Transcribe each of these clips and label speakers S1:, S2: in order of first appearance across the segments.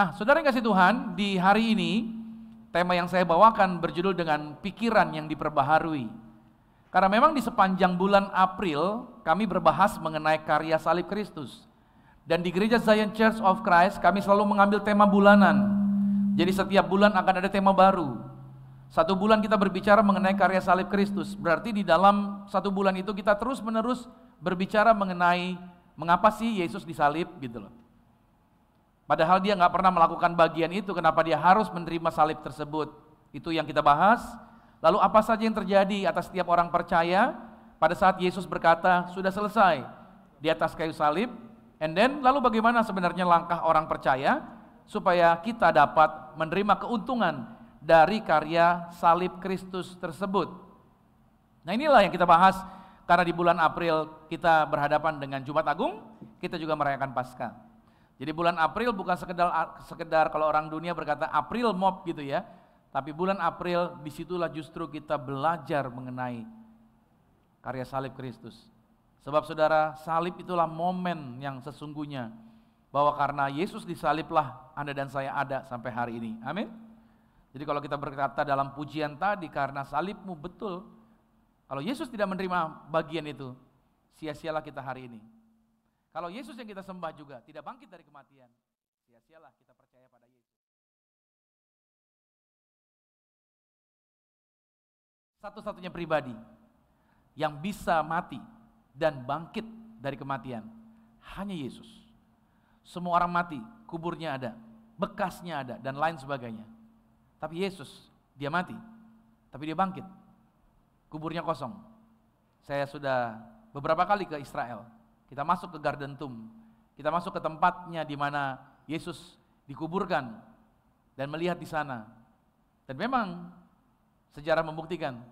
S1: Nah, saudara yang kasih Tuhan, di hari ini tema yang saya bawakan berjudul dengan pikiran yang diperbaharui. Karena memang di sepanjang bulan April kami berbahas mengenai karya salib Kristus. Dan di Gereja Zion Church of Christ kami selalu mengambil tema bulanan. Jadi setiap bulan akan ada tema baru. Satu bulan kita berbicara mengenai karya salib Kristus. Berarti di dalam satu bulan itu kita terus menerus berbicara mengenai mengapa sih Yesus disalib gitu loh. Padahal dia nggak pernah melakukan bagian itu, kenapa dia harus menerima salib tersebut? Itu yang kita bahas. Lalu apa saja yang terjadi atas setiap orang percaya pada saat Yesus berkata, sudah selesai di atas kayu salib. And then, lalu bagaimana sebenarnya langkah orang percaya supaya kita dapat menerima keuntungan dari karya salib Kristus tersebut. Nah inilah yang kita bahas, karena di bulan April kita berhadapan dengan Jumat Agung, kita juga merayakan Paskah. Jadi bulan April bukan sekedar kalau orang dunia berkata April Mop gitu ya. Tapi bulan April disitulah justru kita belajar mengenai karya salib Kristus. Sebab saudara, salib itulah momen yang sesungguhnya bahwa karena Yesus disaliblah Anda dan saya ada sampai hari ini. Amin. Jadi kalau kita berkata dalam pujian tadi, karena salibmu, betul. Kalau Yesus tidak menerima bagian itu, sia-sialah kita hari ini. Kalau Yesus yang kita sembah juga tidak bangkit dari kematian, sia-sialah kita percaya pada Yesus. Satu-satunya pribadi yang bisa mati dan bangkit dari kematian hanya Yesus. Semua orang mati, kuburnya ada, bekasnya ada, dan lain sebagainya. Tapi Yesus, dia mati, tapi dia bangkit. Kuburnya kosong. Saya sudah beberapa kali ke Israel. Kita masuk ke Garden Tomb, kita masuk ke tempatnya di mana Yesus dikuburkan dan melihat di sana. Dan memang sejarah membuktikan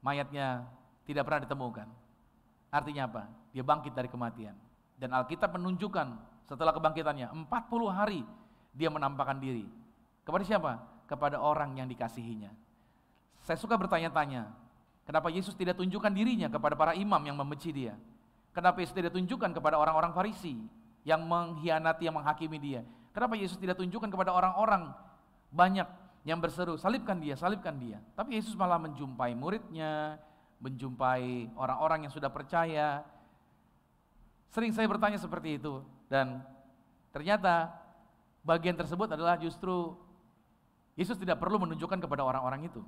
S1: mayatnya tidak pernah ditemukan. Artinya apa? Dia bangkit dari kematian. Dan Alkitab menunjukkan setelah kebangkitannya 40 hari dia menampakkan diri. Kepada siapa? Kepada orang yang dikasihinya. Saya suka bertanya-tanya, kenapa Yesus tidak tunjukkan dirinya kepada para imam yang membenci dia? Kenapa Yesus tidak tunjukkan kepada orang-orang Farisi yang mengkhianati, yang menghakimi dia? Kenapa Yesus tidak tunjukkan kepada orang-orang banyak yang berseru, salibkan dia, salibkan dia? Tapi Yesus malah menjumpai muridnya, menjumpai orang-orang yang sudah percaya. Sering saya bertanya seperti itu, dan ternyata bagian tersebut adalah justru Yesus tidak perlu menunjukkan kepada orang-orang itu.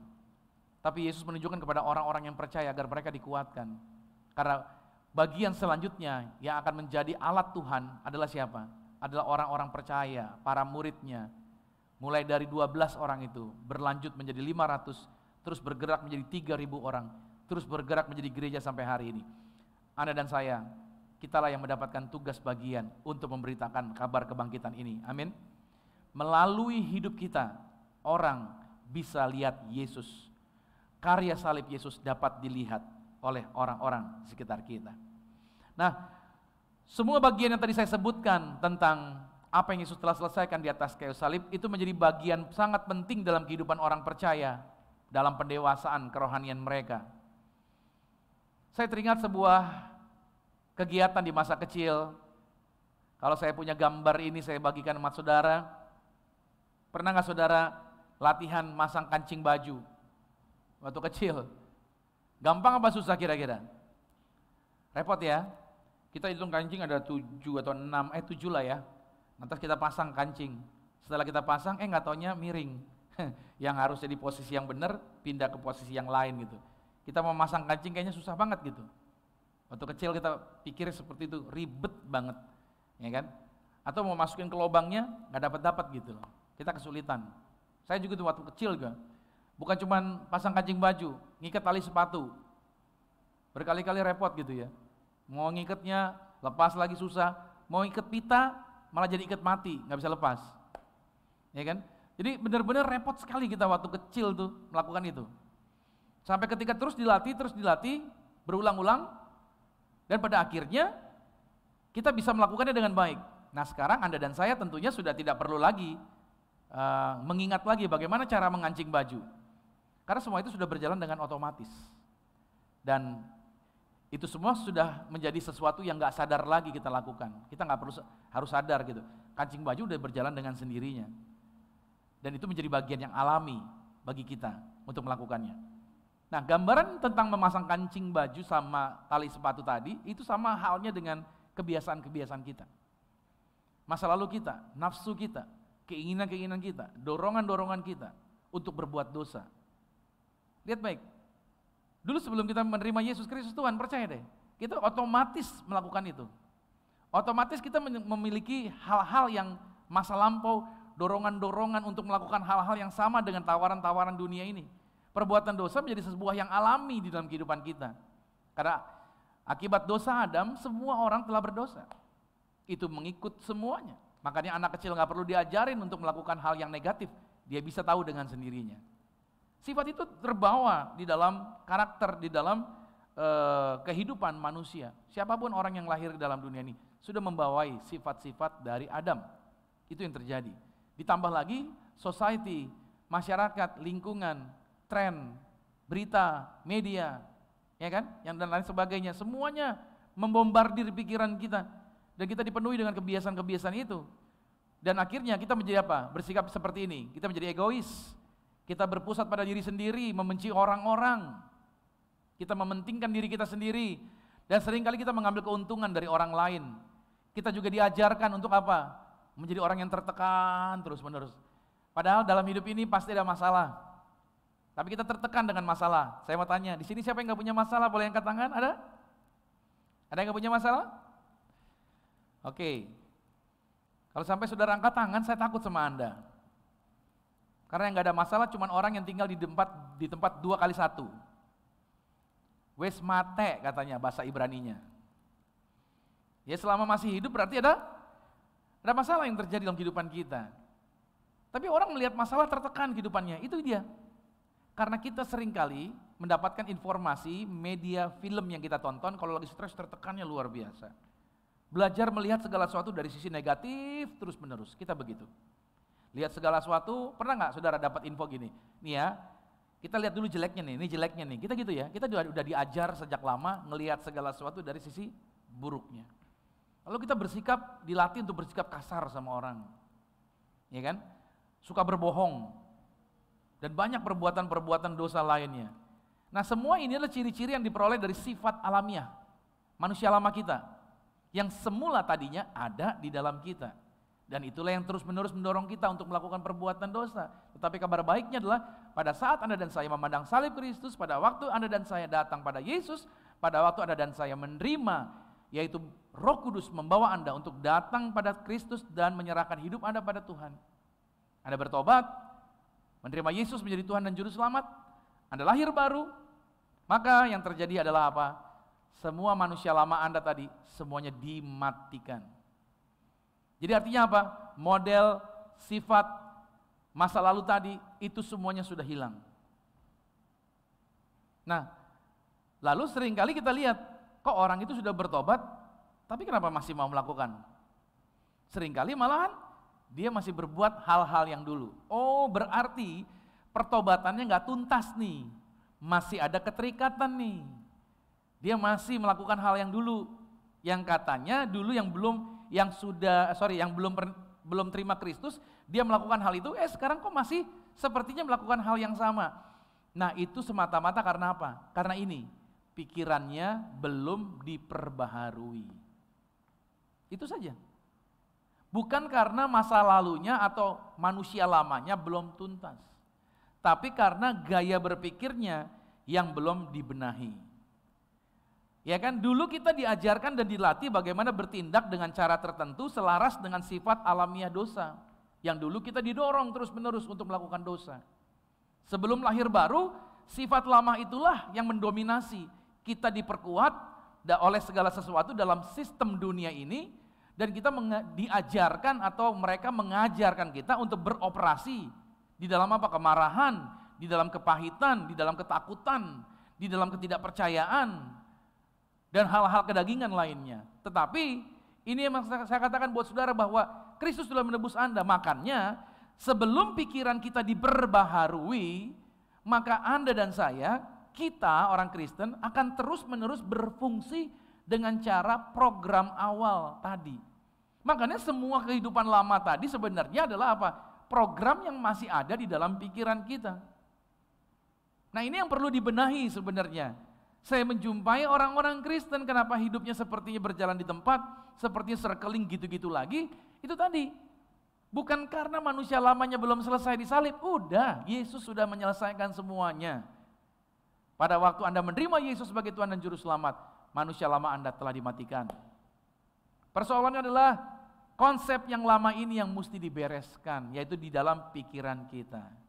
S1: Tapi Yesus menunjukkan kepada orang-orang yang percaya agar mereka dikuatkan. Karena bagian selanjutnya yang akan menjadi alat Tuhan adalah siapa? Adalah orang-orang percaya, para muridnya. Mulai dari 12 orang itu, berlanjut menjadi 500, terus bergerak menjadi 3.000 orang, terus bergerak menjadi gereja sampai hari ini. Anda dan saya, kitalah yang mendapatkan tugas bagian untuk memberitakan kabar kebangkitan ini. Amin. Melalui hidup kita, orang bisa lihat Yesus. Karya salib Yesus dapat dilihat oleh orang-orang sekitar kita. Nah, semua bagian yang tadi saya sebutkan tentang apa yang Yesus telah selesaikan di atas kayu salib itu menjadi bagian sangat penting dalam kehidupan orang percaya, dalam pendewasaan kerohanian mereka. Saya teringat sebuah kegiatan di masa kecil. Kalau saya punya gambar ini saya bagikan sama saudara. Pernah nggak saudara latihan masang kancing baju waktu kecil? Gampang apa susah kira-kira? Repot ya. Kita hitung kancing ada 7 atau 7 lah ya. Lantas kita pasang kancing. Setelah kita pasang, nggak taunya miring. Yang harusnya di posisi yang benar, pindah ke posisi yang lain gitu. Kita mau masang kancing kayaknya susah banget gitu. Waktu kecil kita pikir seperti itu, ribet banget. Ya kan? Atau mau masukin ke lubangnya, nggak dapat-dapat gitu loh. Kita kesulitan. Saya juga tuh waktu kecil juga. Bukan cuma pasang kancing baju, ngikat tali sepatu. Berkali-kali repot gitu ya. Mau ngikatnya, lepas lagi susah. Mau ikat pita, malah jadi ikat mati, nggak bisa lepas. Ya kan? Jadi benar-benar repot sekali kita waktu kecil tuh melakukan itu. Sampai ketika terus dilatih, berulang-ulang, dan pada akhirnya kita bisa melakukannya dengan baik. Nah sekarang Anda dan saya tentunya sudah tidak perlu lagi mengingat lagi bagaimana cara mengancing baju. Karena semua itu sudah berjalan dengan otomatis. Dan Itu semua sudah menjadi sesuatu yang gak sadar lagi kita lakukan. Kita gak perlu harus sadar gitu. Kancing baju udah berjalan dengan sendirinya. Dan itu menjadi bagian yang alami bagi kita untuk melakukannya. Nah, gambaran tentang memasang kancing baju sama tali sepatu tadi, itu sama halnya dengan kebiasaan-kebiasaan kita. Masa lalu kita, nafsu kita, keinginan-keinginan kita, dorongan-dorongan kita untuk berbuat dosa. Lihat baik, dulu sebelum kita menerima Yesus Kristus Tuhan, percaya deh, kita otomatis melakukan itu. Otomatis kita memiliki hal-hal yang masa lampau, dorongan-dorongan untuk melakukan hal-hal yang sama dengan tawaran-tawaran dunia ini. Perbuatan dosa menjadi sebuah yang alami di dalam kehidupan kita. Karena akibat dosa Adam, semua orang telah berdosa. Itu mengikut semuanya. Makanya anak kecil gak perlu diajarin untuk melakukan hal yang negatif. Dia bisa tahu dengan sendirinya. Sifat itu terbawa di dalam karakter, di dalam kehidupan manusia. Siapapun orang yang lahir dalam dunia ini sudah membawai sifat-sifat dari Adam. Itu yang terjadi. Ditambah lagi society, masyarakat, lingkungan, tren, berita, media, ya kan? Yang dan lain sebagainya, semuanya membombardir pikiran kita dan kita dipenuhi dengan kebiasaan-kebiasaan itu. Dan akhirnya kita menjadi apa? Bersikap seperti ini. Kita menjadi egois. Kita berpusat pada diri sendiri, membenci orang-orang. Kita mementingkan diri kita sendiri dan seringkali kita mengambil keuntungan dari orang lain. Kita juga diajarkan untuk apa? Menjadi orang yang tertekan terus-menerus. Padahal dalam hidup ini pasti ada masalah. Tapi kita tertekan dengan masalah. Saya mau tanya, di sini siapa yang nggak punya masalah? Boleh angkat tangan? Ada? Ada yang nggak punya masalah? Oke. Kalau sampai saudara angkat tangan, saya takut sama Anda. Karena yang nggak ada masalah cuma orang yang tinggal di tempat 2x1. Wes mate katanya bahasa Ibraninya. Ya selama masih hidup berarti ada masalah yang terjadi dalam kehidupan kita. Tapi orang melihat masalah tertekan kehidupannya, itu dia. Karena kita seringkali mendapatkan informasi, media, film yang kita tonton, kalau lagi stres tertekannya luar biasa. Belajar melihat segala sesuatu dari sisi negatif terus menerus, kita begitu. Lihat segala sesuatu, pernah nggak saudara dapat info gini? Nih ya, kita lihat dulu jeleknya nih, ini jeleknya nih. Kita gitu ya, kita udah diajar sejak lama ngelihat segala sesuatu dari sisi buruknya. Lalu kita bersikap, dilatih untuk bersikap kasar sama orang. Ya kan? Suka berbohong. Dan banyak perbuatan-perbuatan dosa lainnya. Nah semua ini adalah ciri-ciri yang diperoleh dari sifat alamiah. Manusia lama kita. Yang semula tadinya ada di dalam kita. Dan itulah yang terus-menerus mendorong kita untuk melakukan perbuatan dosa. Tetapi kabar baiknya adalah pada saat Anda dan saya memandang salib Kristus, pada waktu Anda dan saya datang pada Yesus, pada waktu Anda dan saya menerima, yaitu Roh Kudus membawa Anda untuk datang pada Kristus dan menyerahkan hidup Anda pada Tuhan. Anda bertobat, menerima Yesus menjadi Tuhan dan Juru Selamat, Anda lahir baru, maka yang terjadi adalah apa? Semua manusia lama Anda tadi, semuanya dimatikan. Jadi artinya apa? Model, sifat, masa lalu tadi, itu semuanya sudah hilang. Nah, lalu seringkali kita lihat, kok orang itu sudah bertobat, tapi kenapa masih mau melakukan? Seringkali malahan, dia masih berbuat hal-hal yang dulu. Oh, berarti pertobatannya nggak tuntas nih, masih ada keterikatan nih. Dia masih melakukan hal yang dulu, yang katanya dulu yang belum terima Kristus, dia melakukan hal itu, sekarang kok masih sepertinya melakukan hal yang sama. Nah itu semata-mata karena apa? Karena ini, pikirannya belum diperbaharui. Itu saja. Bukan karena masa lalunya atau manusia lamanya belum tuntas. Tapi karena gaya berpikirnya yang belum dibenahi. Ya kan, dulu kita diajarkan dan dilatih bagaimana bertindak dengan cara tertentu selaras dengan sifat alamiah dosa. Yang dulu kita didorong terus-menerus untuk melakukan dosa. Sebelum lahir baru, sifat lama itulah yang mendominasi. Kita diperkuat oleh segala sesuatu dalam sistem dunia ini, dan kita diajarkan atau mereka mengajarkan kita untuk beroperasi di dalam apa? Kemarahan, di dalam kepahitan, di dalam ketakutan, di dalam ketidakpercayaan, dan hal-hal kedagingan lainnya. Tetapi ini yang saya katakan buat saudara bahwa Kristus sudah menebus Anda. Makanya sebelum pikiran kita diperbaharui, maka Anda dan saya kita orang Kristen akan terus-menerus berfungsi dengan cara program awal tadi. Makanya semua kehidupan lama tadi sebenarnya adalah apa? Program yang masih ada di dalam pikiran kita. Nah, ini yang perlu dibenahi sebenarnya. Saya menjumpai orang-orang Kristen, kenapa hidupnya sepertinya berjalan di tempat, sepertinya circling gitu-gitu lagi, itu tadi. Bukan karena manusia lamanya belum selesai disalib, udah, Yesus sudah menyelesaikan semuanya. Pada waktu Anda menerima Yesus sebagai Tuhan dan Juru Selamat, manusia lama Anda telah dimatikan. Persoalannya adalah konsep yang lama ini yang mesti dibereskan, yaitu di dalam pikiran kita.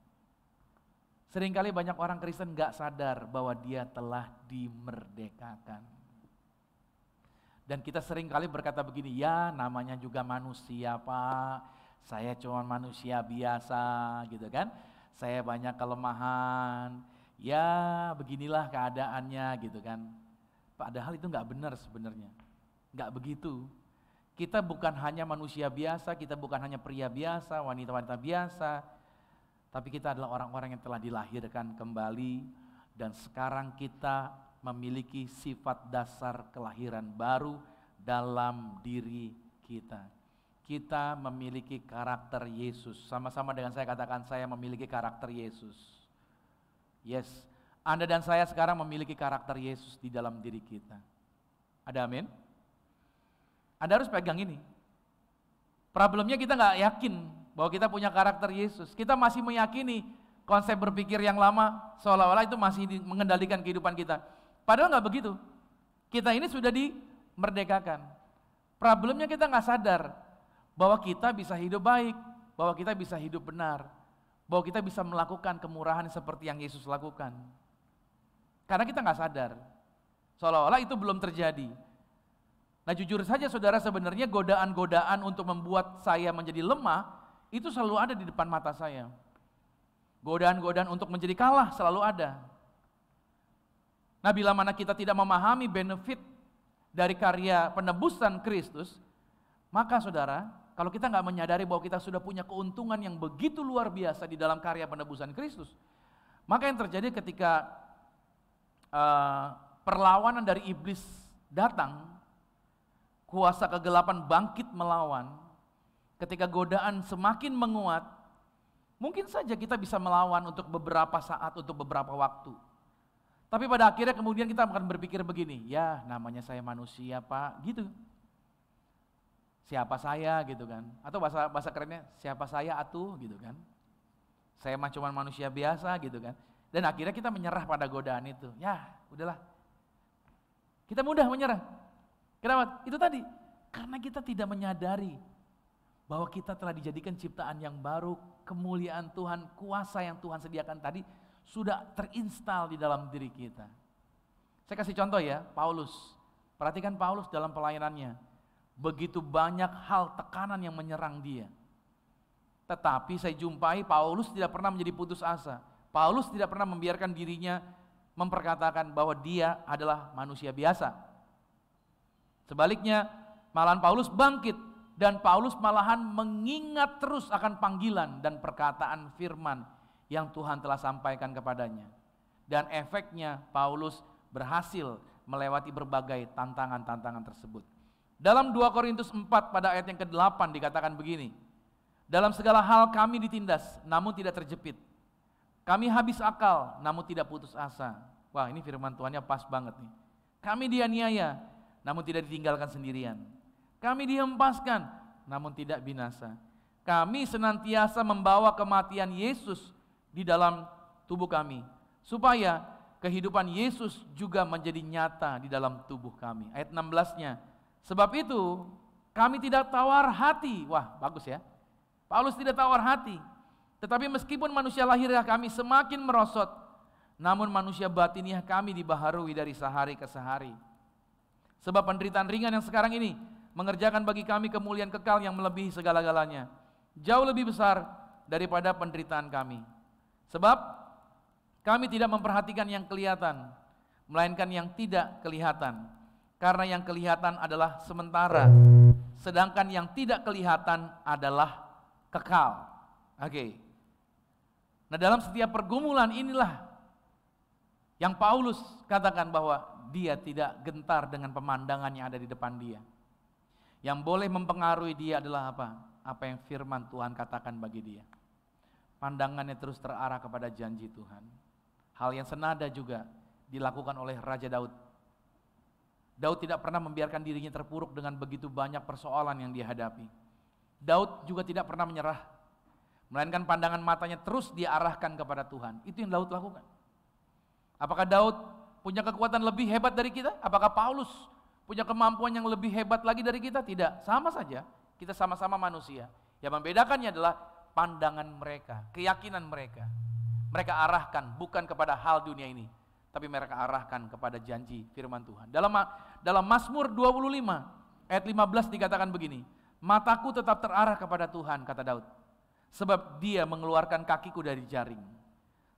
S1: Seringkali banyak orang Kristen gak sadar bahwa dia telah dimerdekakan. Dan kita seringkali berkata begini, ya namanya juga manusia Pak, saya cuma manusia biasa gitu kan. Saya banyak kelemahan, ya beginilah keadaannya gitu kan. Padahal itu gak benar sebenarnya, gak begitu. Kita bukan hanya manusia biasa, kita bukan hanya pria biasa, wanita-wanita biasa, tapi kita adalah orang-orang yang telah dilahirkan kembali dan sekarang kita memiliki sifat dasar kelahiran baru dalam diri kita. Kita memiliki karakter Yesus. Sama-sama dengan saya katakan, saya memiliki karakter Yesus. Yes, Anda dan saya sekarang memiliki karakter Yesus di dalam diri kita. Ada amin? Anda harus pegang ini. Problemnya kita nggak yakin bahwa kita punya karakter Yesus. Kita masih meyakini konsep berpikir yang lama seolah-olah itu masih mengendalikan kehidupan kita. Padahal nggak begitu. Kita ini sudah dimerdekakan. Problemnya kita nggak sadar bahwa kita bisa hidup baik, bahwa kita bisa hidup benar, bahwa kita bisa melakukan kemurahan seperti yang Yesus lakukan. Karena kita nggak sadar. Seolah-olah itu belum terjadi. Nah, jujur saja saudara, sebenarnya godaan-godaan untuk membuat saya menjadi lemah itu selalu ada di depan mata saya. Godaan-godaan untuk menjadi kalah selalu ada. Nah, bila mana kita tidak memahami benefit dari karya penebusan Kristus, maka saudara, kalau kita nggak menyadari bahwa kita sudah punya keuntungan yang begitu luar biasa di dalam karya penebusan Kristus, maka yang terjadi ketika perlawanan dari iblis datang, kuasa kegelapan bangkit melawan, ketika godaan semakin menguat, mungkin saja kita bisa melawan untuk beberapa saat, untuk beberapa waktu. Tapi pada akhirnya kemudian kita akan berpikir begini, ya namanya saya manusia Pak, gitu. Siapa saya gitu kan, atau bahasa kerennya, siapa saya atuh gitu kan. Saya mah cuma manusia biasa gitu kan. Dan akhirnya kita menyerah pada godaan itu, ya udahlah. Kita mudah menyerah. Kenapa? Itu tadi, karena kita tidak menyadari bahwa kita telah dijadikan ciptaan yang baru, kemuliaan Tuhan, kuasa yang Tuhan sediakan tadi sudah terinstal di dalam diri kita. Saya kasih contoh ya, Paulus. Perhatikan Paulus dalam pelayanannya. Begitu banyak hal tekanan yang menyerang dia. Tetapi saya jumpai Paulus tidak pernah menjadi putus asa. Paulus tidak pernah membiarkan dirinya memperkatakan bahwa dia adalah manusia biasa. Sebaliknya, malahan Paulus bangkit. Dan Paulus malahan mengingat terus akan panggilan dan perkataan firman yang Tuhan telah sampaikan kepadanya. Dan efeknya Paulus berhasil melewati berbagai tantangan-tantangan tersebut. Dalam 2 Korintus 4 pada ayat yang ke-8 dikatakan begini, dalam segala hal kami ditindas namun tidak terjepit. Kami habis akal namun tidak putus asa. Wah, ini firman Tuhannya pas banget nih. Kami dianiaya namun tidak ditinggalkan sendirian. Kami dihempaskan, namun tidak binasa. Kami senantiasa membawa kematian Yesus di dalam tubuh kami, supaya kehidupan Yesus juga menjadi nyata di dalam tubuh kami. Ayat 16-nya, sebab itu kami tidak tawar hati. Wah, bagus ya. Paulus tidak tawar hati. Tetapi meskipun manusia lahiriah kami semakin merosot, namun manusia batiniah kami dibaharui dari sehari ke sehari. Sebab penderitaan ringan yang sekarang ini mengerjakan bagi kami kemuliaan kekal yang melebihi segala-galanya, jauh lebih besar daripada penderitaan kami. Sebab kami tidak memperhatikan yang kelihatan, melainkan yang tidak kelihatan. Karena yang kelihatan adalah sementara, sedangkan yang tidak kelihatan adalah kekal. Oke. Nah, dalam setiap pergumulan inilah Yang Paulus katakan bahwa dia tidak gentar dengan pemandangan yang ada di depan dia. Yang boleh mempengaruhi dia adalah apa? Apa yang firman Tuhan katakan bagi dia. Pandangannya terus terarah kepada janji Tuhan. Hal yang senada juga dilakukan oleh Raja Daud. Daud tidak pernah membiarkan dirinya terpuruk dengan begitu banyak persoalan yang dia hadapi. Daud juga tidak pernah menyerah, melainkan pandangan matanya terus diarahkan kepada Tuhan. Itu yang Daud lakukan. Apakah Daud punya kekuatan lebih hebat dari kita? Apakah Paulus punya kemampuan yang lebih hebat lagi dari kita? Tidak, sama saja. Kita sama-sama manusia. Yang membedakannya adalah pandangan mereka, keyakinan mereka. Mereka arahkan bukan kepada hal dunia ini, tapi mereka arahkan kepada janji firman Tuhan. Dalam Mazmur 25 ayat 15 dikatakan begini, mataku tetap terarah kepada Tuhan, kata Daud, sebab dia mengeluarkan kakiku dari jaring.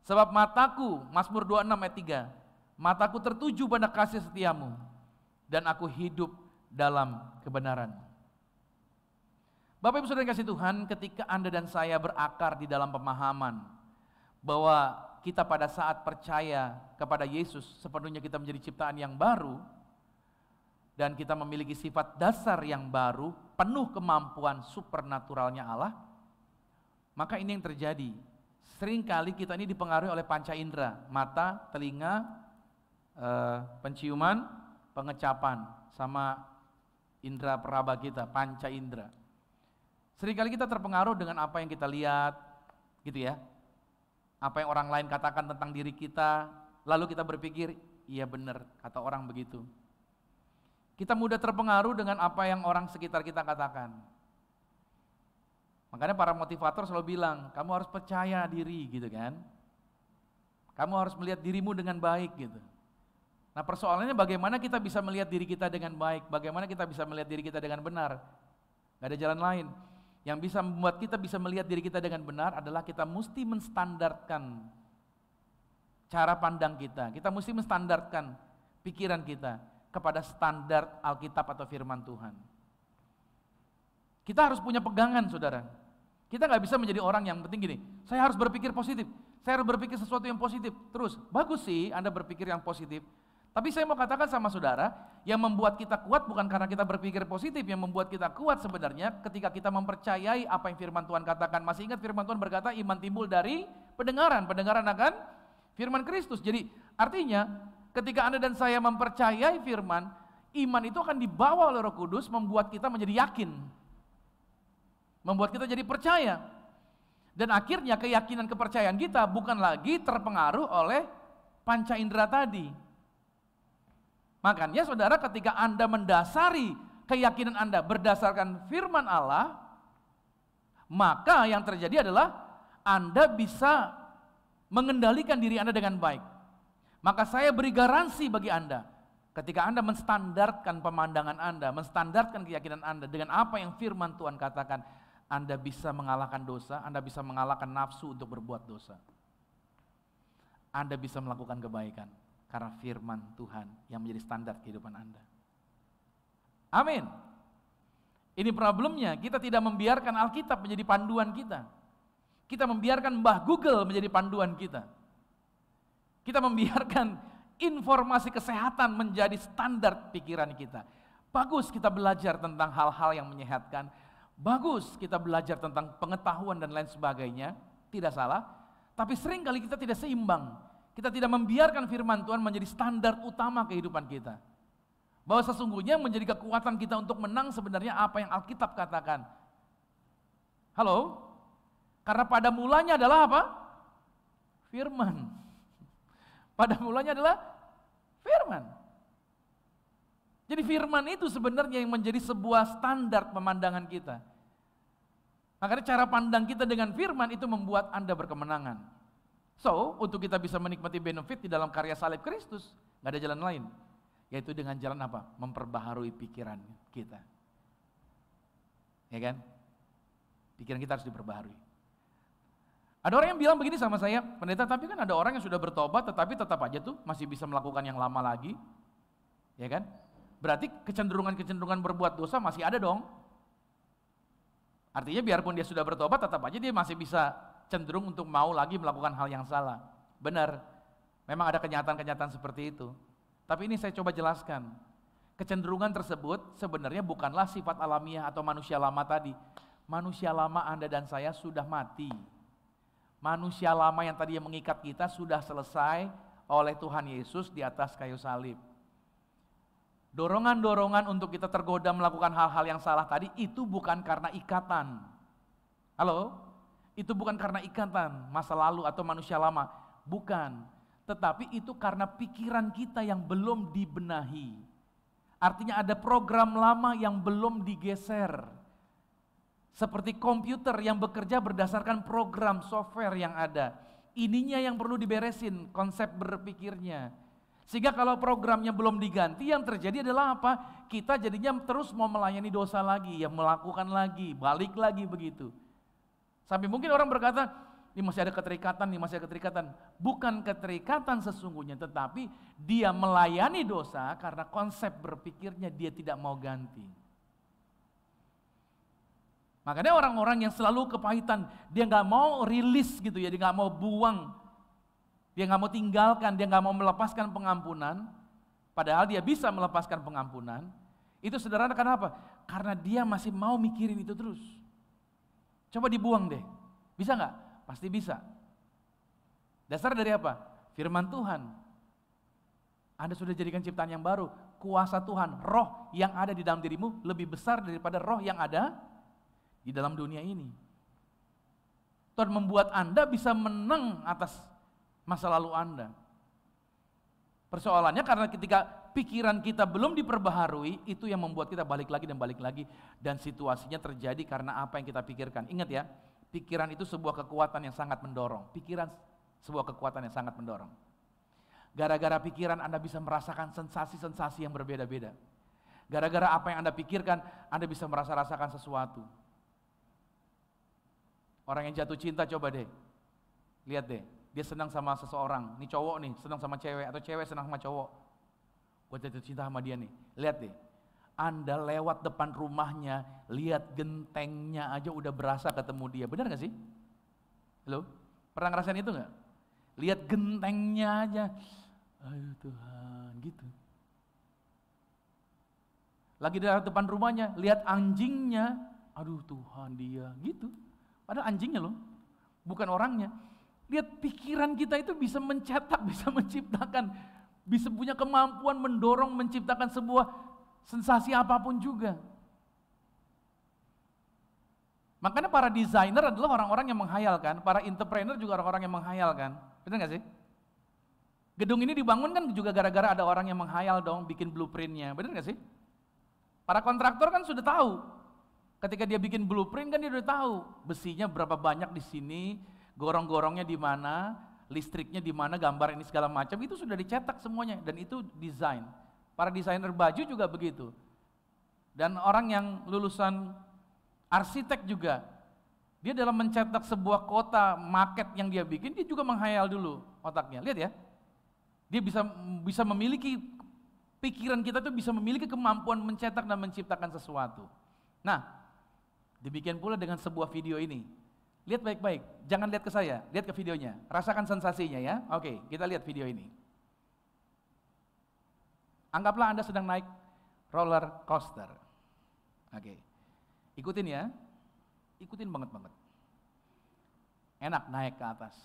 S1: Sebab mataku, Mazmur 26 ayat 3, mataku tertuju pada kasih setiamu, dan aku hidup dalam kebenaran. Bapak Ibu Saudara yang kasih Tuhan, ketika Anda dan saya berakar di dalam pemahaman bahwa kita pada saat percaya kepada Yesus, sepenuhnya kita menjadi ciptaan yang baru, dan kita memiliki sifat dasar yang baru, penuh kemampuan supernaturalnya Allah, maka ini yang terjadi. Seringkali kita ini dipengaruhi oleh panca indera, mata, telinga, penciuman, pengecapan, sama indera peraba kita, panca indera. Seringkali kita terpengaruh dengan apa yang kita lihat, gitu ya. Apa yang orang lain katakan tentang diri kita, lalu kita berpikir, iya benar, kata orang begitu. Kita mudah terpengaruh dengan apa yang orang sekitar kita katakan. Makanya para motivator selalu bilang, kamu harus percaya diri gitu kan. Kamu harus melihat dirimu dengan baik gitu. Nah persoalannya bagaimana kita bisa melihat diri kita dengan baik, bagaimana kita bisa melihat diri kita dengan benar. Gak ada jalan lain. Yang bisa membuat kita bisa melihat diri kita dengan benar adalah kita mesti menstandarkan cara pandang kita. Kita mesti menstandarkan pikiran kita kepada standar Alkitab atau firman Tuhan. Kita harus punya pegangan, saudara. Kita nggak bisa menjadi orang yang penting gini, saya harus berpikir positif, saya harus berpikir sesuatu yang positif. Terus, bagus sih Anda berpikir yang positif, tapi saya mau katakan sama saudara, yang membuat kita kuat bukan karena kita berpikir positif, yang membuat kita kuat sebenarnya ketika kita mempercayai apa yang firman Tuhan katakan. Masih ingat firman Tuhan berkata, iman timbul dari pendengaran, pendengaran akan firman Kristus. Jadi artinya ketika Anda dan saya mempercayai firman, iman itu akan dibawa oleh Roh Kudus, membuat kita menjadi yakin, membuat kita jadi percaya. Dan akhirnya keyakinan kepercayaan kita bukan lagi terpengaruh oleh panca indera tadi. Makanya saudara, ketika Anda mendasari keyakinan Anda berdasarkan firman Allah, maka yang terjadi adalah Anda bisa mengendalikan diri Anda dengan baik. Maka saya beri garansi bagi Anda, ketika Anda menstandarkan pemandangan Anda, menstandarkan keyakinan Anda dengan apa yang firman Tuhan katakan, Anda bisa mengalahkan dosa, Anda bisa mengalahkan nafsu untuk berbuat dosa. Anda bisa melakukan kebaikan karena firman Tuhan yang menjadi standar kehidupan Anda. Amin. Ini problemnya, kita tidak membiarkan Alkitab menjadi panduan kita. Kita membiarkan Mbah Google menjadi panduan kita. Kita membiarkan informasi kesehatan menjadi standar pikiran kita. Bagus kita belajar tentang hal-hal yang menyehatkan. Bagus kita belajar tentang pengetahuan dan lain sebagainya. Tidak salah. Tapi seringkali kita tidak seimbang. Kita tidak membiarkan firman Tuhan menjadi standar utama kehidupan kita. Bahwa sesungguhnya menjadi kekuatan kita untuk menang sebenarnya apa yang Alkitab katakan. Halo? Karena pada mulanya adalah apa? Firman. Pada mulanya adalah firman. Jadi firman itu sebenarnya yang menjadi sebuah standar pemandangan kita. Makanya cara pandang kita dengan firman itu membuat Anda berkemenangan. So, untuk kita bisa menikmati benefit di dalam karya salib Kristus, gak ada jalan lain. Yaitu dengan jalan apa? Memperbaharui pikiran kita. Ya kan? Pikiran kita harus diperbaharui. Ada orang yang bilang begini sama saya, pendeta, tapi kan ada orang yang sudah bertobat tetapi tetap aja tuh masih bisa melakukan yang lama lagi. Ya kan? Berarti kecenderungan-kecenderungan berbuat dosa masih ada dong. Artinya biarpun dia sudah bertobat tetap aja dia masih bisa cenderung untuk mau lagi melakukan hal yang salah. Benar. Memang ada kenyataan-kenyataan seperti itu. Tapi ini saya coba jelaskan. Kecenderungan tersebut sebenarnya bukanlah sifat alamiah atau manusia lama tadi. Manusia lama Anda dan saya sudah mati. Manusia lama yang tadi yang mengikat kita sudah selesai oleh Tuhan Yesus di atas kayu salib. Dorongan-dorongan untuk kita tergoda melakukan hal-hal yang salah tadi itu bukan karena ikatan. Halo? Itu bukan karena ikatan masa lalu atau manusia lama. Bukan. Tetapi itu karena pikiran kita yang belum dibenahi. Artinya ada program lama yang belum digeser. Seperti komputer yang bekerja berdasarkan program software yang ada. Ininya yang perlu diberesin, konsep berpikirnya. Sehingga kalau programnya belum diganti, yang terjadi adalah apa? Kita jadinya terus mau melayani dosa lagi, yang melakukan lagi, balik lagi begitu. Sampai mungkin orang berkata, ini masih ada keterikatan, ini masih ada keterikatan. Bukan keterikatan sesungguhnya, tetapi dia melayani dosa karena konsep berpikirnya dia tidak mau ganti. Makanya orang-orang yang selalu kepahitan, dia nggak mau rilis gitu ya, dia nggak mau buang, dia nggak mau tinggalkan, dia nggak mau melepaskan pengampunan, padahal dia bisa melepaskan pengampunan. Itu sederhana karena apa? Karena dia masih mau mikirin itu terus. Coba dibuang deh, bisa nggak? Pasti bisa. Dasar dari apa? Firman Tuhan. Anda sudah jadikan ciptaan yang baru, kuasa Tuhan, roh yang ada di dalam dirimu lebih besar daripada roh yang ada di dalam dunia ini. Tuhan membuat Anda bisa menang atas masa lalu Anda. Persoalannya karena ketika pikiran kita belum diperbaharui, itu yang membuat kita balik lagi dan situasinya terjadi karena apa yang kita pikirkan. Ingat ya, pikiran itu sebuah kekuatan yang sangat mendorong. Pikiran sebuah kekuatan yang sangat mendorong. Gara-gara pikiran Anda bisa merasakan sensasi-sensasi yang berbeda-beda. Gara-gara apa yang Anda pikirkan, Anda bisa rasakan sesuatu. Orang yang jatuh cinta coba deh, lihat deh, dia senang sama seseorang, ini cowok nih, senang sama cewek, atau cewek senang sama cowok. Gue jatuh cinta sama dia nih, lihat deh, Anda lewat depan rumahnya, lihat gentengnya aja udah berasa ketemu dia, benar gak sih? Halo? Pernah ngerasain itu gak? Lihat gentengnya aja, ayo Tuhan, gitu. Lagi di depan rumahnya, lihat anjingnya, aduh Tuhan dia, gitu. Padahal anjingnya loh, bukan orangnya. Lihat pikiran kita itu bisa mencetak, bisa menciptakan, bisa punya kemampuan mendorong, menciptakan sebuah sensasi apapun juga. Makanya para desainer adalah orang-orang yang menghayalkan, para entrepreneur juga orang-orang yang menghayalkan. Benar gak sih? Gedung ini dibangun kan juga gara-gara ada orang yang menghayal dong, bikin blueprintnya. Benar gak sih? Para kontraktor kan sudah tahu. Ketika dia bikin blueprint kan dia udah tahu besinya berapa banyak di sini, gorong-gorongnya di mana, listriknya di mana, gambar ini segala macam itu sudah dicetak semuanya dan itu desain. Para desainer baju juga begitu. Dan orang yang lulusan arsitek juga, dia dalam mencetak sebuah kota, market yang dia bikin, dia juga menghayal dulu otaknya. Lihat ya, dia bisa memiliki pikiran kita tuh bisa memiliki kemampuan mencetak dan menciptakan sesuatu. Nah, demikian pula dengan sebuah video ini. Lihat baik-baik, jangan lihat ke saya, lihat ke videonya. Rasakan sensasinya ya. Oke, kita lihat video ini. Anggaplah Anda sedang naik roller coaster. Oke, ikutin ya. Ikutin banget. Enak naik ke atas.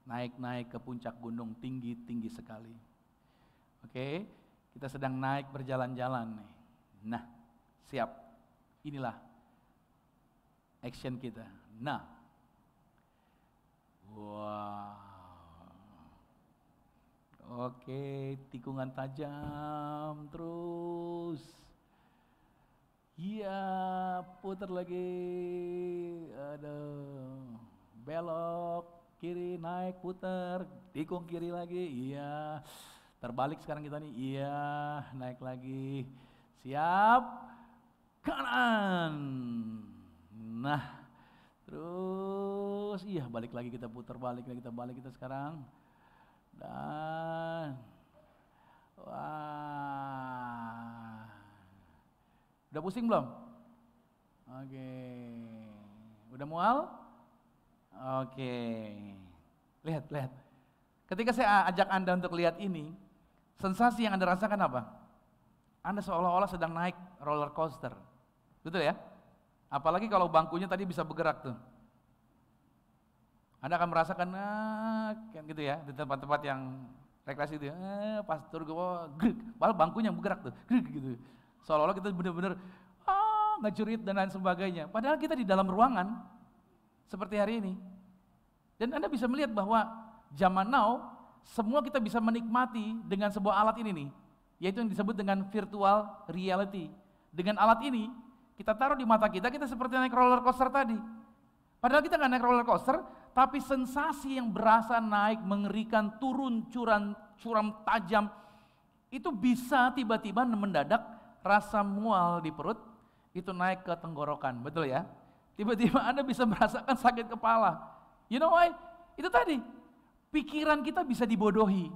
S1: Naik ke puncak gunung, tinggi sekali. Oke, kita sedang naik berjalan-jalan nih. Nah, siap. Inilah action kita. Nah, wow, oke, tikungan tajam terus. Iya, putar lagi. Aduh, belok kiri, naik, putar, tikung kiri lagi. Iya, terbalik sekarang kita nih. Iya, naik lagi. Siap, kanan. Nah, terus iya balik lagi kita putar, balik kita sekarang. Dan wah, udah pusing belum? Oke, udah mual? Oke, lihat Ketika saya ajak Anda untuk lihat ini, sensasi yang Anda rasakan apa? Anda seolah-olah sedang naik roller coaster. Betul ya? Apalagi kalau bangkunya tadi bisa bergerak tuh. Anda akan merasakan kan gitu ya, di tempat-tempat yang rekreasi itu, pastor gue, padahal bangkunya bergerak tuh, gitu. Seolah-olah kita benar-benar ngejurit dan lain sebagainya. Padahal kita di dalam ruangan seperti hari ini. Dan Anda bisa melihat bahwa zaman now semua kita bisa menikmati dengan sebuah alat ini nih, yaitu yang disebut dengan virtual reality. Dengan alat ini kita taruh di mata kita seperti naik roller coaster tadi. Padahal kita nggak naik roller coaster, tapi sensasi yang berasa naik, mengerikan, turun, curam tajam, itu bisa tiba-tiba mendadak rasa mual di perut, itu naik ke tenggorokan, betul ya? Tiba-tiba Anda bisa merasakan sakit kepala. You know why? Itu tadi, pikiran kita bisa dibodohi,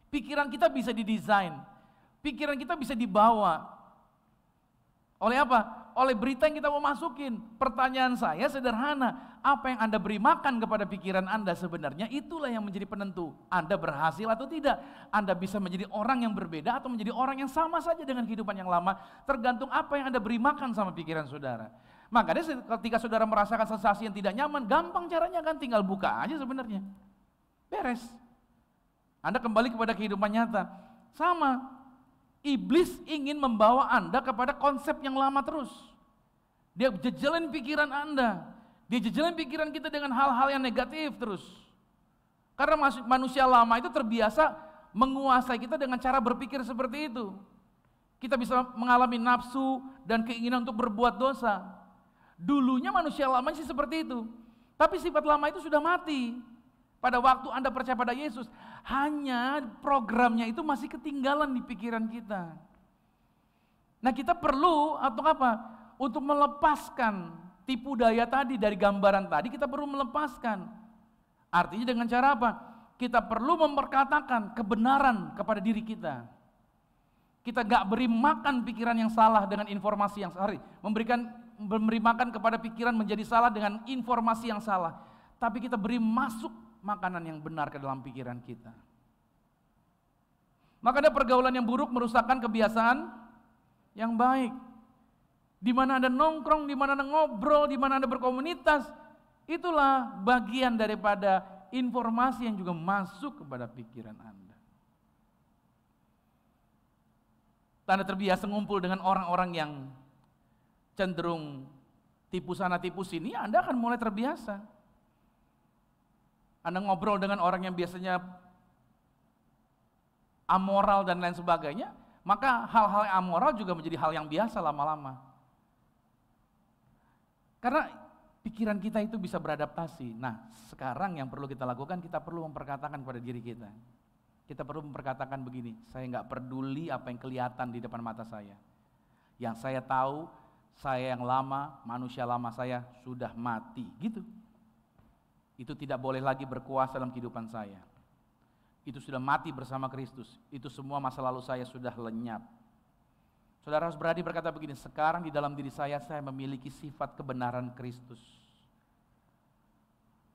S1: pikiran kita bisa didesain, pikiran kita bisa dibawa. Oleh apa? Oleh berita yang kita mau masukin. Pertanyaan saya sederhana, apa yang Anda beri makan kepada pikiran Anda sebenarnya itulah yang menjadi penentu Anda berhasil atau tidak. Anda bisa menjadi orang yang berbeda atau menjadi orang yang sama saja dengan kehidupan yang lama, tergantung apa yang Anda beri makan sama pikiran saudara. Makanya ketika saudara merasakan sensasi yang tidak nyaman, gampang caranya kan, tinggal buka aja sebenarnya. Beres. Anda kembali kepada kehidupan nyata. Sama. Iblis ingin membawa Anda kepada konsep yang lama terus. Dia jejelin pikiran Anda. Dia jejelin pikiran kita dengan hal-hal yang negatif terus. Karena manusia lama itu terbiasa menguasai kita dengan cara berpikir seperti itu. Kita bisa mengalami nafsu dan keinginan untuk berbuat dosa. Dulunya manusia lama sih seperti itu. Tapi sifat lama itu sudah mati. Pada waktu Anda percaya pada Yesus, hanya programnya itu masih ketinggalan di pikiran kita. Nah, kita perlu atau apa? Untuk melepaskan tipu daya tadi dari gambaran tadi, kita perlu melepaskan. Artinya dengan cara apa? Kita perlu memperkatakan kebenaran kepada diri kita. Kita gak beri makan pikiran yang salah dengan informasi yang salah. Memberi makan kepada pikiran menjadi salah dengan informasi yang salah. Tapi kita beri masuk makanan yang benar ke dalam pikiran kita. Maka ada pergaulan yang buruk merusakkan kebiasaan yang baik. Di mana Anda nongkrong, di mana Anda ngobrol, di mana Anda berkomunitas, itulah bagian daripada informasi yang juga masuk kepada pikiran Anda. Anda terbiasa ngumpul dengan orang-orang yang cenderung tipu sana tipu sini, Anda akan mulai terbiasa. Anda ngobrol dengan orang yang biasanya amoral dan lain sebagainya, maka hal-hal yang amoral juga menjadi hal yang biasa lama-lama. Karena pikiran kita itu bisa beradaptasi. Nah, sekarang yang perlu kita lakukan, kita perlu memperkatakan pada diri kita. Kita perlu memperkatakan begini, saya nggak peduli apa yang kelihatan di depan mata saya. Yang saya tahu, saya yang lama, manusia lama saya sudah mati, gitu. Itu tidak boleh lagi berkuasa dalam kehidupan saya. Itu sudah mati bersama Kristus. Itu semua masa lalu saya sudah lenyap. Saudara harus berani berkata begini, sekarang di dalam diri saya memiliki sifat kebenaran Kristus.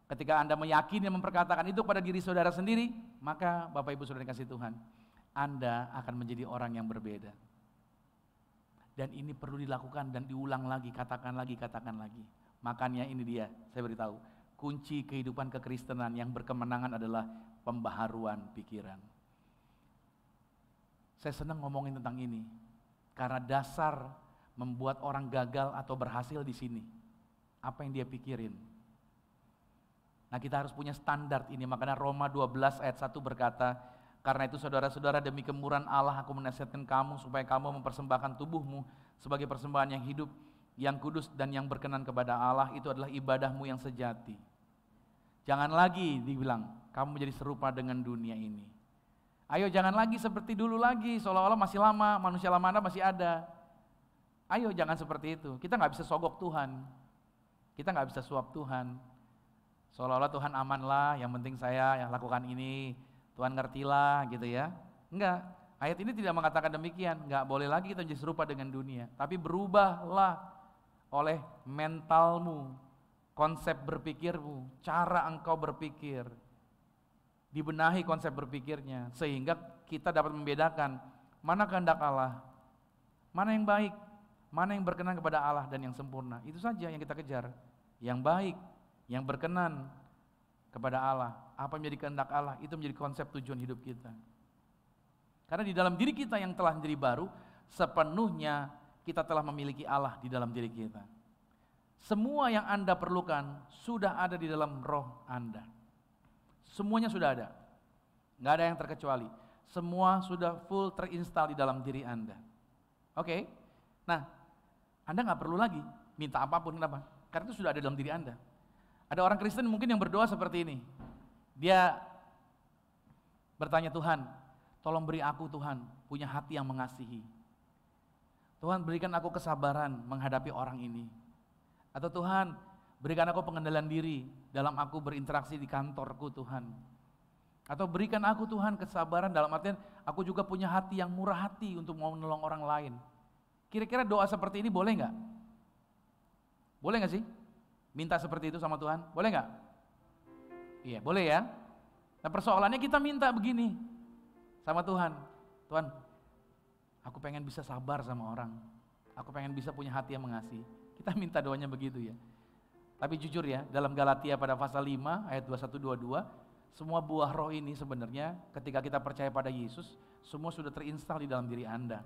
S1: Ketika Anda meyakini dan memperkatakan itu pada diri saudara sendiri, maka Bapak Ibu Saudara dikasih Tuhan, Anda akan menjadi orang yang berbeda. Dan ini perlu dilakukan dan diulang lagi, katakan lagi, katakan lagi. Makanya ini dia, saya beritahu. Kunci kehidupan kekristenan yang berkemenangan adalah pembaharuan pikiran. Saya senang ngomongin tentang ini, karena dasar membuat orang gagal atau berhasil di sini. Apa yang dia pikirin. Nah, kita harus punya standar ini, makanya Roma 12 ayat 1 berkata, karena itu saudara-saudara demi kemurahan Allah aku menasihatkan kamu supaya kamu mempersembahkan tubuhmu sebagai persembahan yang hidup, yang kudus dan yang berkenan kepada Allah, itu adalah ibadahmu yang sejati. Jangan lagi dibilang, kamu menjadi serupa dengan dunia ini. Ayo jangan lagi seperti dulu lagi, seolah-olah masih lama, manusia lama Anda masih ada. Ayo jangan seperti itu, kita gak bisa sogok Tuhan. Kita gak bisa suap Tuhan. Seolah-olah Tuhan aman lah, yang penting saya yang lakukan ini, Tuhan ngertilah gitu ya. Enggak, ayat ini tidak mengatakan demikian, gak boleh lagi kita menjadi serupa dengan dunia. Tapi berubahlah oleh mentalmu, konsep berpikirmu, cara engkau berpikir. dibenahi konsep berpikirnya, sehingga kita dapat membedakan mana kehendak Allah, mana yang baik, mana yang berkenan kepada Allah dan yang sempurna. Itu saja yang kita kejar, yang baik, yang berkenan kepada Allah. Apa yang menjadi kehendak Allah, itu menjadi konsep tujuan hidup kita. Karena di dalam diri kita yang telah menjadi baru, sepenuhnya kita telah memiliki Allah di dalam diri kita. Semua yang Anda perlukan sudah ada di dalam roh Anda. Semuanya sudah ada, nggak ada yang terkecuali. Semua sudah full terinstal di dalam diri Anda. Oke, nah Anda nggak perlu lagi minta apapun, kenapa? Karena itu sudah ada dalam diri Anda. Ada orang Kristen mungkin yang berdoa seperti ini. Dia bertanya, Tuhan, tolong beri aku Tuhan punya hati yang mengasihi. Tuhan berikan aku kesabaran menghadapi orang ini. Atau Tuhan berikan aku pengendalian diri dalam aku berinteraksi di kantorku Tuhan. Atau berikan aku Tuhan kesabaran dalam artian aku juga punya hati yang murah hati untuk mau menolong orang lain. Kira-kira doa seperti ini boleh nggak? Boleh nggak sih? Minta seperti itu sama Tuhan, boleh nggak? Iya, boleh ya. Nah persoalannya kita minta begini sama Tuhan. Tuhan, aku pengen bisa sabar sama orang. Aku pengen bisa punya hati yang mengasihi. Kita minta doanya begitu ya. Tapi jujur ya, dalam Galatia pada pasal 5 ayat 21-22, semua buah roh ini sebenarnya ketika kita percaya pada Yesus, semua sudah terinstal di dalam diri Anda.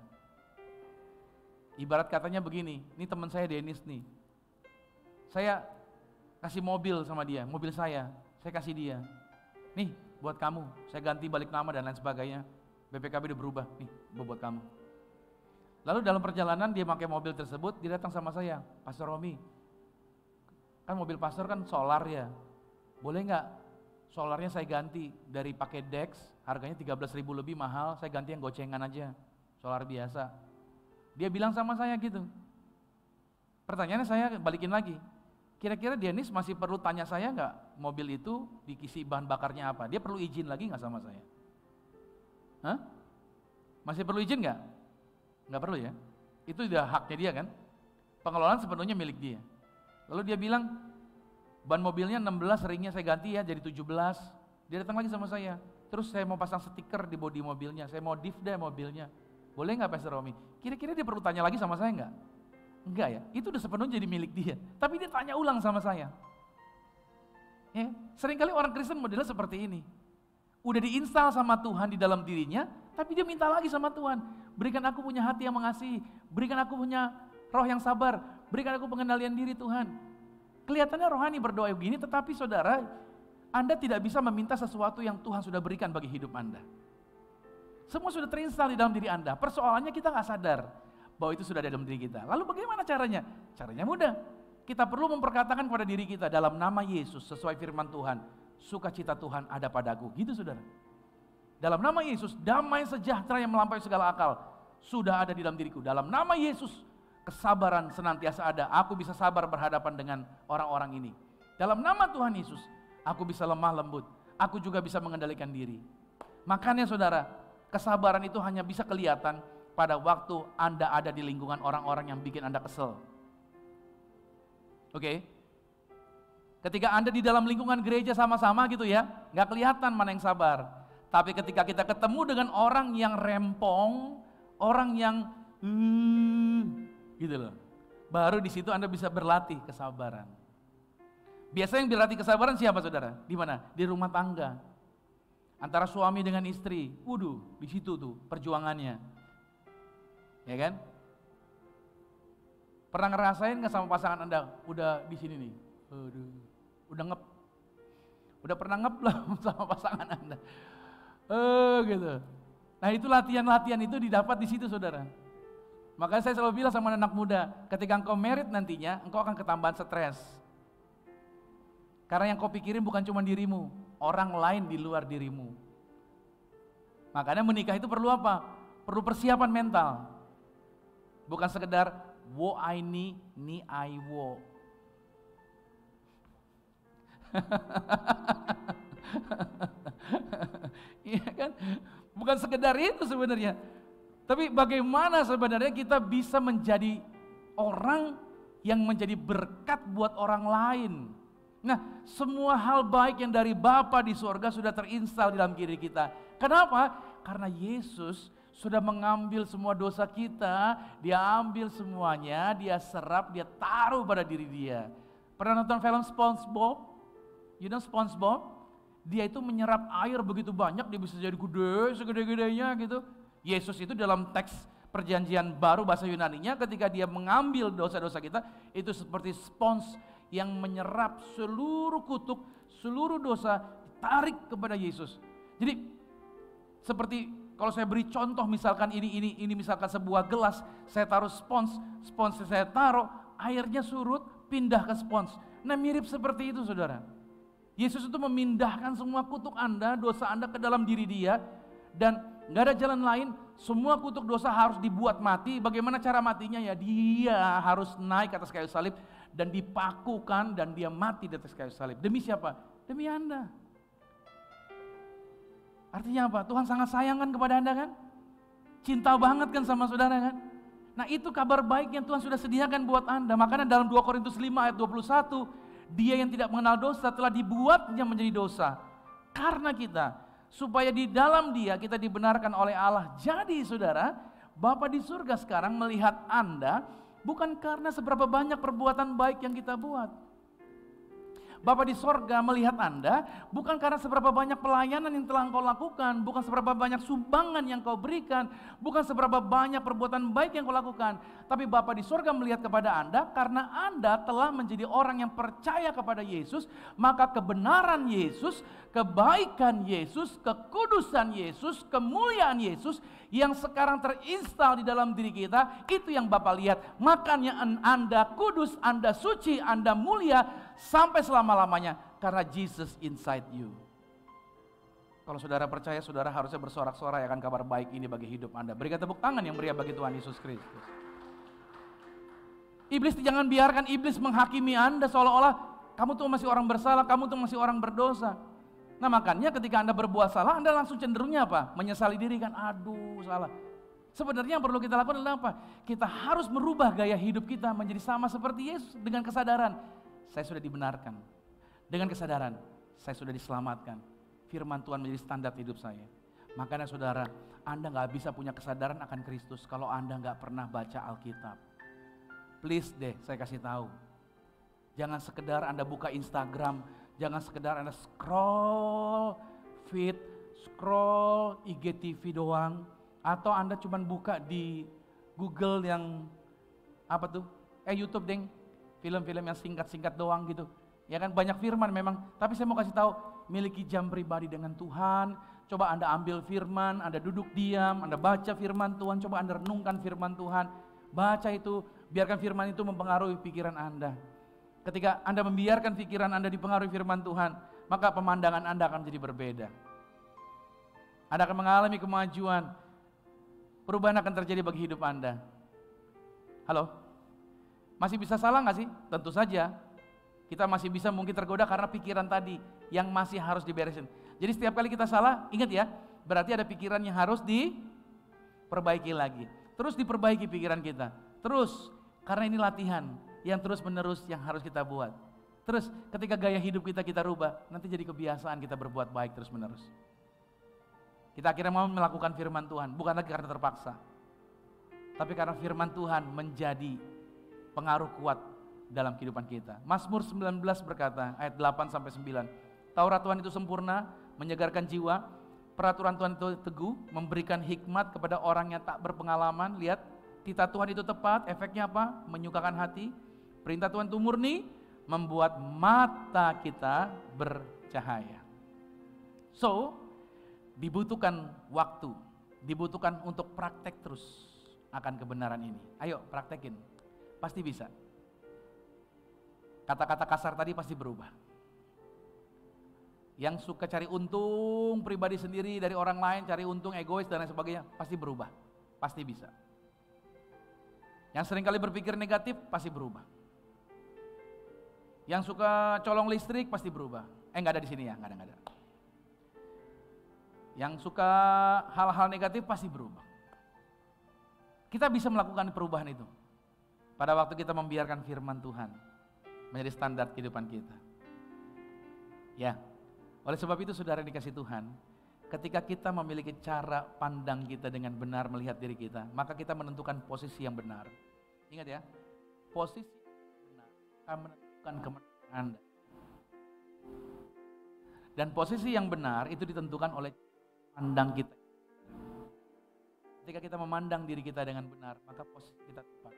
S1: Ibarat katanya begini, ini teman saya Dennis nih. Saya kasih mobil sama dia, mobil saya kasih dia. Nih buat kamu, saya ganti balik nama dan lain sebagainya. BPKB udah berubah, nih buat kamu. Lalu dalam perjalanan dia pakai mobil tersebut, dia datang sama saya, Pastor Romi. Kan mobil pastor kan solar ya, boleh nggak solarnya saya ganti dari pakai Dex, harganya 13.000 lebih mahal, saya ganti yang gocengan aja, solar biasa. Dia bilang sama saya gitu. Pertanyaannya saya balikin lagi, kira-kira Dennis masih perlu tanya saya nggak mobil itu dikisi bahan bakarnya apa? Dia perlu izin lagi nggak sama saya? Hah? Masih perlu izin nggak? Nggak perlu ya? Itu udah haknya dia kan? Pengelolaan sepenuhnya milik dia. Lalu dia bilang, ban mobilnya 16, ringnya saya ganti ya jadi 17. Dia datang lagi sama saya. Terus saya mau pasang stiker di bodi mobilnya, saya mau diff deh mobilnya. Boleh nggak Pastor Romi? Kira-kira dia perlu tanya lagi sama saya nggak? Enggak ya, itu udah sepenuhnya jadi milik dia. Tapi dia tanya ulang sama saya. Ya, seringkali orang Kristen modelnya seperti ini. Udah diinstal sama Tuhan di dalam dirinya, tapi dia minta lagi sama Tuhan. Berikan aku punya hati yang mengasihi, berikan aku punya roh yang sabar, berikan aku pengendalian diri Tuhan. Kelihatannya rohani berdoa begini, tetapi saudara, Anda tidak bisa meminta sesuatu yang Tuhan sudah berikan bagi hidup Anda. Semua sudah terinstal di dalam diri Anda. Persoalannya kita nggak sadar bahwa itu sudah ada dalam diri kita. Lalu bagaimana caranya? Caranya mudah. Kita perlu memperkatakan kepada diri kita dalam nama Yesus sesuai firman Tuhan. Sukacita Tuhan ada padaku. Gitu saudara. Dalam nama Yesus, damai sejahtera yang melampaui segala akal sudah ada di dalam diriku. Dalam nama Yesus, kesabaran senantiasa ada. Aku bisa sabar berhadapan dengan orang-orang ini. Dalam nama Tuhan Yesus, aku bisa lemah lembut. Aku juga bisa mengendalikan diri. Makanya saudara, kesabaran itu hanya bisa kelihatan pada waktu Anda ada di lingkungan orang-orang yang bikin Anda kesel. Oke? Ketika Anda di dalam lingkungan gereja sama-sama gitu ya, nggak kelihatan mana yang sabar. Tapi ketika kita ketemu dengan orang yang rempong, orang yang gitu loh, baru di situ Anda bisa berlatih kesabaran. Biasanya yang berlatih kesabaran siapa saudara? Di mana? Di rumah tangga. Antara suami dengan istri. Di situ tuh perjuangannya. Ya kan? Pernah ngerasain nggak sama pasangan Anda? Udah di sini nih. Udah pernah ngep lah sama pasangan Anda. Gitu. Nah itu latihan-latihan itu didapat di situ saudara. Makanya saya selalu bilang sama anak muda, ketika engkau married nantinya, engkau akan ketambahan stres. Karena yang kau pikirin bukan cuma dirimu, orang lain di luar dirimu. Makanya menikah itu perlu apa? Perlu persiapan mental. Bukan sekedar wo I ni I wo. Iya kan? Bukan sekedar itu sebenarnya. Tapi bagaimana sebenarnya kita bisa menjadi orang yang menjadi berkat buat orang lain. Nah, semua hal baik yang dari Bapa di surga sudah terinstal di dalam diri kita. Kenapa? Karena Yesus sudah mengambil semua dosa kita, dia ambil semuanya, dia serap, dia taruh pada diri dia. Pernah nonton film SpongeBob? You know SpongeBob? Dia itu menyerap air begitu banyak, dia bisa jadi gede, segede-gedenya gitu. Yesus itu dalam teks perjanjian baru bahasa Yunaninya, ketika dia mengambil dosa-dosa kita, itu seperti spons yang menyerap seluruh kutuk, seluruh dosa, ditarik kepada Yesus. Jadi seperti kalau saya beri contoh misalkan ini misalkan sebuah gelas, saya taruh spons saya taruh, airnya surut, pindah ke spons. Nah mirip seperti itu saudara. Yesus itu memindahkan semua kutuk Anda, dosa Anda ke dalam diri dia, dan gak ada jalan lain, semua kutuk dosa harus dibuat mati. Bagaimana cara matinya? Ya dia harus naik ke atas kayu salib dan dipakukan dan dia mati di atas kayu salib. Demi siapa? Demi Anda. Artinya apa? Tuhan sangat sayang kan kepada Anda kan? Cinta banget kan sama saudara kan? Nah itu kabar baik yang Tuhan sudah sediakan buat Anda. Makanya dalam 2 Korintus 5 ayat 21, dia yang tidak mengenal dosa telah dibuatnya menjadi dosa karena kita, supaya di dalam dia kita dibenarkan oleh Allah. Jadi saudara, Bapa di surga sekarang melihat Anda bukan karena seberapa banyak perbuatan baik yang kita buat. Bapa di sorga melihat Anda bukan karena seberapa banyak pelayanan yang telah engkau lakukan, bukan seberapa banyak sumbangan yang kau berikan, bukan seberapa banyak perbuatan baik yang kau lakukan. Tapi Bapa di sorga melihat kepada Anda karena Anda telah menjadi orang yang percaya kepada Yesus, maka kebenaran Yesus, kebaikan Yesus, kekudusan Yesus, kemuliaan Yesus yang sekarang terinstal di dalam diri kita, itu yang Bapa lihat. Makanya Anda kudus, Anda suci, Anda mulia sampai selama-lamanya karena Jesus inside you. Kalau saudara percaya, saudara harusnya bersorak-sorai akan kabar baik ini bagi hidup Anda. Berikan tepuk tangan yang meriah bagi Tuhan Yesus Kristus. Iblis, jangan biarkan iblis menghakimi Anda seolah-olah kamu tuh masih orang bersalah, kamu tuh masih orang berdosa. Nah makanya ketika Anda berbuat salah, Anda langsung cenderungnya apa? Menyesali diri kan, aduh salah. Sebenarnya yang perlu kita lakukan adalah apa? Kita harus merubah gaya hidup kita menjadi sama seperti Yesus dengan kesadaran. Saya sudah dibenarkan. Dengan kesadaran, saya sudah diselamatkan. Firman Tuhan menjadi standar hidup saya. Makanya saudara, Anda gak bisa punya kesadaran akan Kristus kalau Anda gak pernah baca Alkitab. Please deh, saya kasih tahu. Jangan sekedar Anda buka Instagram, jangan sekedar Anda scroll feed, scroll IGTV doang, atau Anda cuma buka di Google yang apa tuh? YouTube deng. Film-film yang singkat-singkat doang gitu. Ya kan banyak firman memang, tapi saya mau kasih tahu, miliki jam pribadi dengan Tuhan. Coba Anda ambil firman, Anda duduk diam, Anda baca firman Tuhan, coba Anda renungkan firman Tuhan. Baca itu, biarkan firman itu mempengaruhi pikiran Anda. Ketika Anda membiarkan pikiran Anda dipengaruhi firman Tuhan, maka pemandangan Anda akan menjadi berbeda. Anda akan mengalami kemajuan. Perubahan akan terjadi bagi hidup Anda. Halo? Masih bisa salah gak sih? Tentu saja. Kita masih bisa mungkin tergoda karena pikiran tadi yang masih harus diberesin. Jadi setiap kali kita salah, ingat ya, berarti ada pikiran yang harus diperbaiki lagi. Terus diperbaiki pikiran kita. Terus, karena ini latihan yang terus menerus yang harus kita buat. Terus ketika gaya hidup kita rubah, nanti jadi kebiasaan kita berbuat baik terus menerus. Kita akhirnya mau melakukan firman Tuhan, bukan lagi karena terpaksa. Tapi karena firman Tuhan menjadi pengaruh kuat dalam kehidupan kita. Mazmur 19 berkata, ayat 8-9. Taurat Tuhan itu sempurna, menyegarkan jiwa. Peraturan Tuhan itu teguh, memberikan hikmat kepada orang yang tak berpengalaman. Lihat, titah Tuhan itu tepat, efeknya apa? Menyukakan hati. Perintah Tuhan itu murni, membuat mata kita bercahaya. So, dibutuhkan waktu, dibutuhkan untuk praktek terus akan kebenaran ini. Ayo praktekin. Pasti bisa. Kata-kata kasar tadi pasti berubah. Yang suka cari untung pribadi sendiri dari orang lain, cari untung egois dan lain sebagainya, pasti berubah. Pasti bisa. Yang seringkali berpikir negatif, pasti berubah. Yang suka colong listrik, pasti berubah. Nggak ada di sini ya, nggak ada. Yang suka hal-hal negatif, pasti berubah. Kita bisa melakukan perubahan itu pada waktu kita membiarkan firman Tuhan menjadi standar kehidupan kita. Ya. Oleh sebab itu saudara yang dikasih Tuhan, ketika kita memiliki cara pandang kita dengan benar melihat diri kita, maka kita menentukan posisi yang benar. Ingat ya, posisi yang benar akan menentukan kemenangan Anda. Dan posisi yang benar itu ditentukan oleh pandang kita. Ketika kita memandang diri kita dengan benar, maka posisi kita tepat.